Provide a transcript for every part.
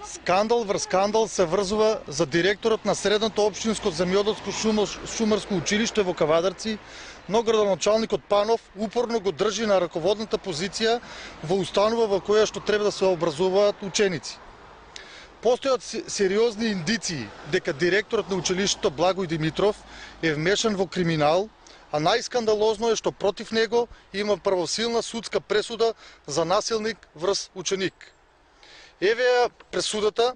Скандал врз скандал се врзува за директорот на Средното општинско земјоделско шумарско училиште во Кавадарци, но градоначалникот Панов упорно го држи на раководната позиција во установа во која што треба да се образуваат ученици. Постојат сериозни индиции дека директорот на училиштето Благој Димитров е вмешан во криминал, а најскандалозно е што против него има правосилна судска пресуда за насилник врз ученик. Еве ја пресудата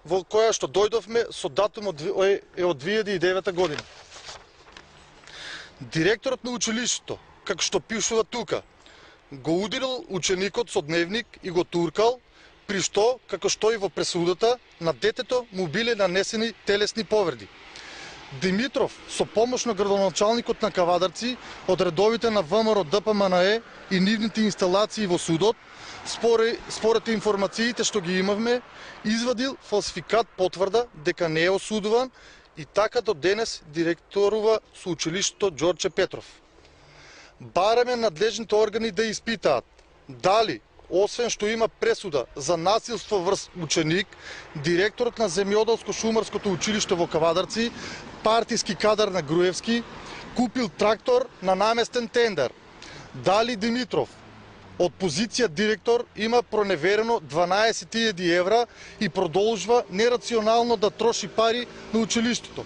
во која што дојдовме со датум од 2009 година. Директорот на училиштето, како што пишува тука, го ударил ученикот со дневник и го туркал, при што, како што и во пресудата, на детето му биле нанесени телесни повреди. Димитров, со помош на градоначалникот на Кавадарци, од редовите на ВМРО ДПМНЕ и нивните инсталации во судот, според информациите што ги имавме, извадил фалсификат потврда дека не е осудуван и така до денес директорува со училиштето Ѓорче Петров. Бараме надлежните органи да испитаат дали, освен што има пресуда за насилство врз ученик, директорот на земјоделско-шумарското училиште во Кавадарци, партиски кадар на Груевски, купил трактор на наместен тендер. Дали Димитров од позиција директор има проневерено 12.000 евра и продолжува нерационално да троши пари на училиштето.